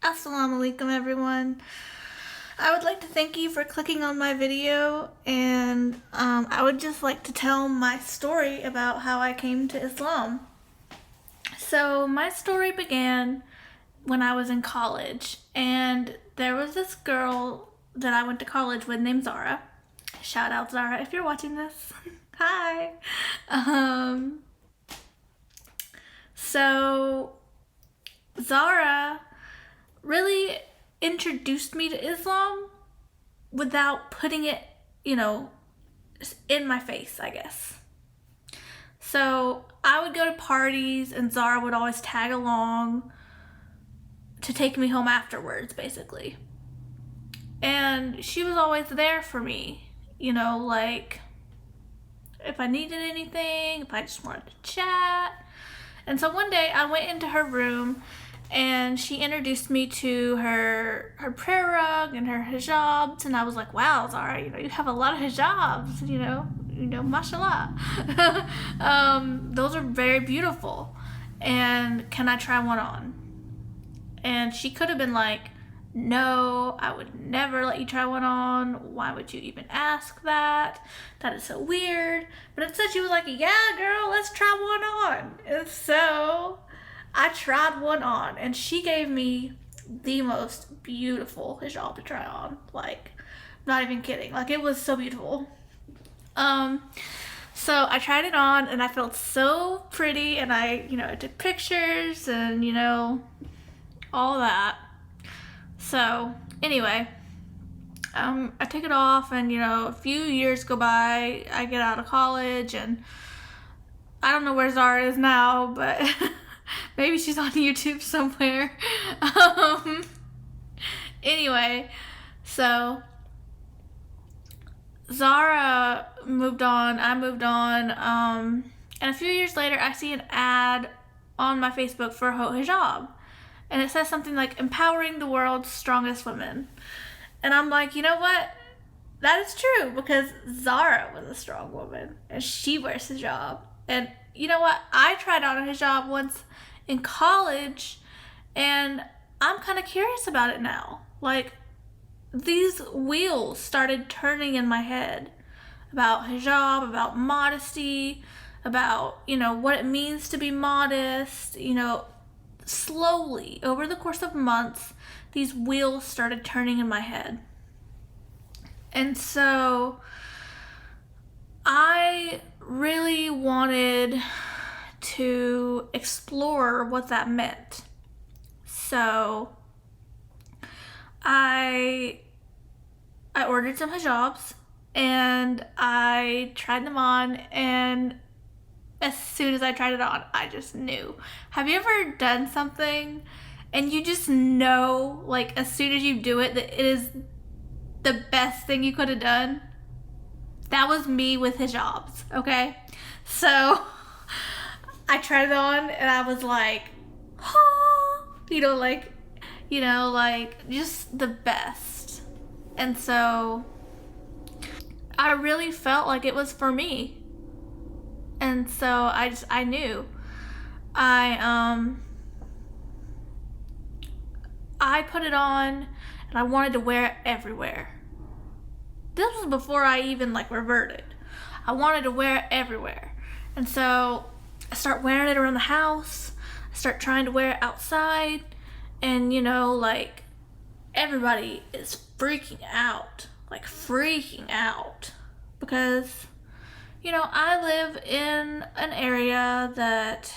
Assalamu alaikum, everyone. I would like to thank you for clicking on my video, and I would just like to tell my story about how I came to Islam. So my story began when I was in college, and there was this girl that I went to college with named Zara. Shout out Zara if you're watching this. Hi. So Zara really introduced me to Islam without putting it, in my face, I guess. So I would go to parties and Zara would always tag along to take me home afterwards, basically. And she was always there for me, like if I needed anything, if I just wanted to chat. And so one day I went into her room and she introduced me to her prayer rug and her hijabs, and I was like, wow, Zara, you have a lot of hijabs, mashallah. Those are very beautiful, and can I try one on? And she could have been like, no, I would never let you try one on. Why would you even ask that? That is so weird. But instead she was like, yeah, girl, let's try one on. And so I tried one on, and she gave me the most beautiful hijab to try on. Like, not even kidding. Like, it was so beautiful. So I tried it on, and I felt so pretty, and I took pictures and, all that. So anyway, I took it off, and a few years go by. I get out of college, and I don't know where Zara is now, but maybe she's on YouTube somewhere. Anyway, so Zara moved on, I moved on, and a few years later I see an ad on my Facebook for a hijab. And it says something like, empowering the world's strongest women. And I'm like, you know what? That is true, because Zara was a strong woman, and she wears hijab. And you know what? I tried on a hijab once in college, and I'm kind of curious about it now. Like, these wheels started turning in my head about hijab, about modesty, about, what it means to be modest, slowly, over the course of months, these wheels started turning in my head. And so I really wanted to explore what that meant. So I ordered some hijabs, and I tried them on, and as soon as I tried it on, I just knew. Have you ever done something and you just know, like, as soon as you do it, that it is the best thing you could have done? That was me with hijabs, okay? So I tried it on, and I was like, just the best. And so I really felt like it was for me. And so I knew. I put it on, and I wanted to wear it everywhere. This was before I even reverted. I wanted to wear it everywhere. And so I start wearing it around the house. I start trying to wear it outside, and everybody is freaking out because I live in an area that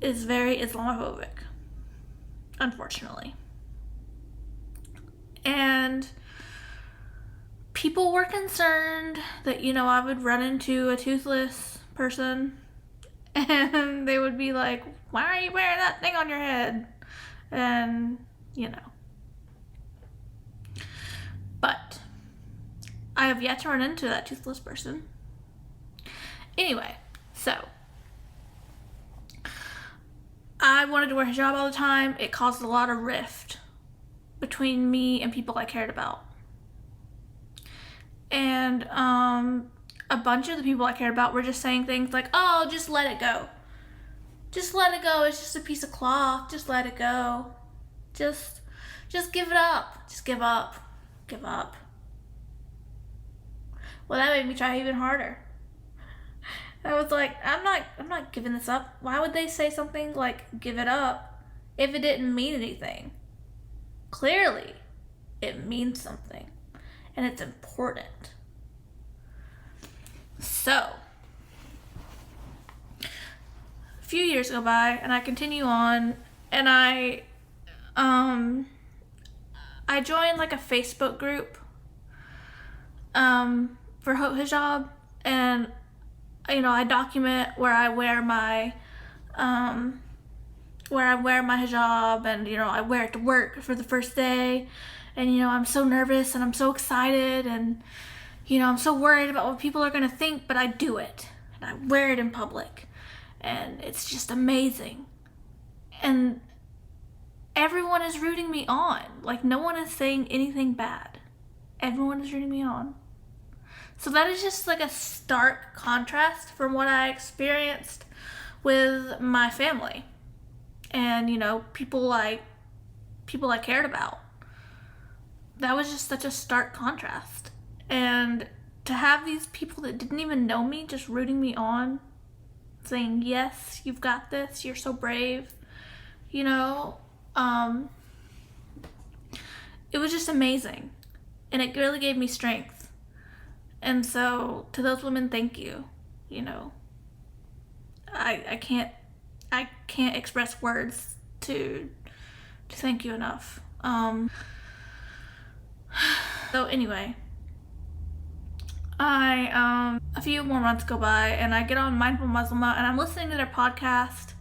is very Islamophobic, unfortunately. And people were concerned that, I would run into a toothless person, and they would be like, why are you wearing that thing on your head? And, But I have yet to run into that toothless person. Anyway, so I wanted to wear hijab all the time. It caused a lot of rift between me and people I cared about. And a bunch of the people I cared about were just saying things like, oh, just let it go. Just let it go. It's just a piece of cloth. Just let it go. Just give it up. Just give up. Give up. Well, that made me try even harder. I was like, I'm not giving this up. Why would they say something like give it up if it didn't mean anything? Clearly, it means something, and it's important. So, a few years go by, and I continue on, and I joined like a Facebook group for hijab, and I document where I wear my hijab, and I wear it to work for the first day, and I'm so nervous and I'm so excited, and I'm so worried about what people are going to think, but I do it and I wear it in public, and it's just amazing. And everyone is rooting me on. Like, no one is saying anything bad. Everyone is rooting me on. So that is just like a stark contrast from what I experienced with my family and, people I cared about. That was just such a stark contrast. And to have these people that didn't even know me just rooting me on, saying, yes, you've got this, you're so brave, it was just amazing. And it really gave me strength. And so, to those women, thank you. I can't express words to thank you enough. So anyway, a few more months go by, and I get on Mindful Muslima, and I'm listening to their podcast,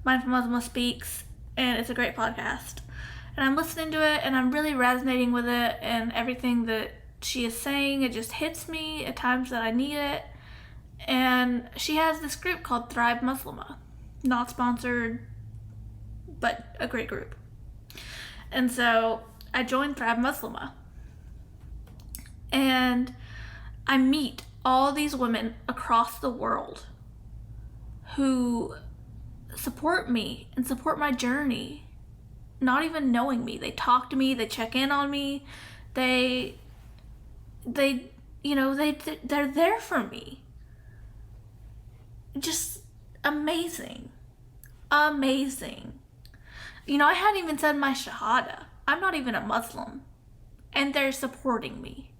Mindful Muslima Speaks, and it's a great podcast. And I'm listening to it, and I'm really resonating with it, and everything that she is saying, it just hits me at times that I need it. And she has this group called Thrive Muslima. Not sponsored, but a great group. And so I joined Thrive Muslima. And I meet all these women across the world who support me and support my journey, not even knowing me. They talk to me, they check in on me, they're there for me. Just amazing. Amazing. I hadn't even said my Shahada. I'm not even a Muslim. And they're supporting me.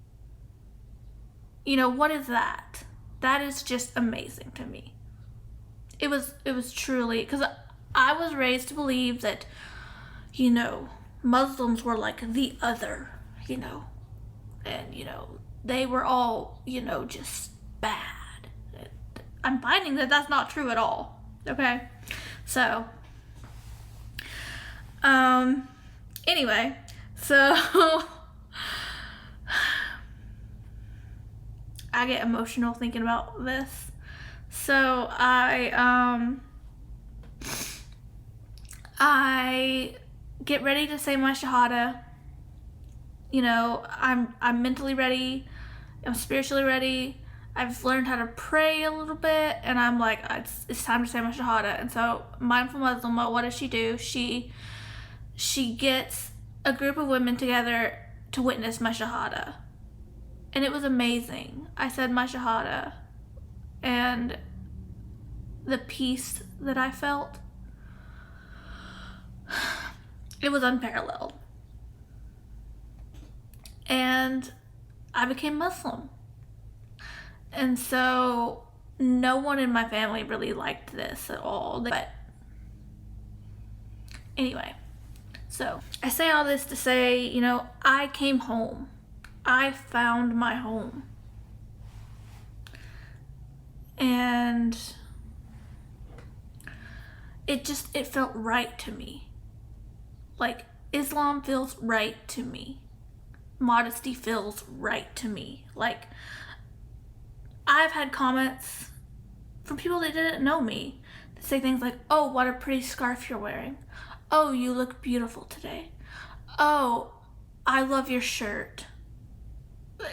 What is that? That is just amazing to me. It was truly, because I was raised to believe that, Muslims were like the other, and, they were all, just bad. I'm finding that that's not true at all. Okay? So, anyway, so I get emotional thinking about this. So I get ready to say my Shahada. I'm mentally ready. I'm spiritually ready. I've learned how to pray a little bit, and I'm like, it's time to say my Shahada. And so, Mindful Muslima, what does she do? She gets a group of women together to witness my Shahada. And it was amazing. I said my Shahada, and the peace that I felt, it was unparalleled. And I became Muslim. And so no one in my family really liked this at all. But anyway, so I say all this to say, I came home. I found my home. And it felt right to me. Like, Islam feels right to me. Modesty feels right to me. Like, I've had comments from people that didn't know me that say things like, oh, what a pretty scarf you're wearing. Oh, you look beautiful today. Oh, I love your shirt.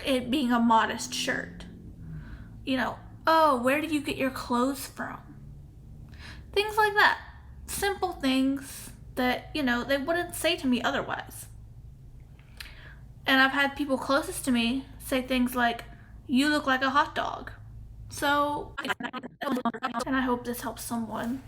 It being a modest shirt. Oh, where did you get your clothes from? Things like that. Simple things that, you know, they wouldn't say to me otherwise. And I've had people closest to me say things like, "You look like a hot dog." So, and I hope this helps someone.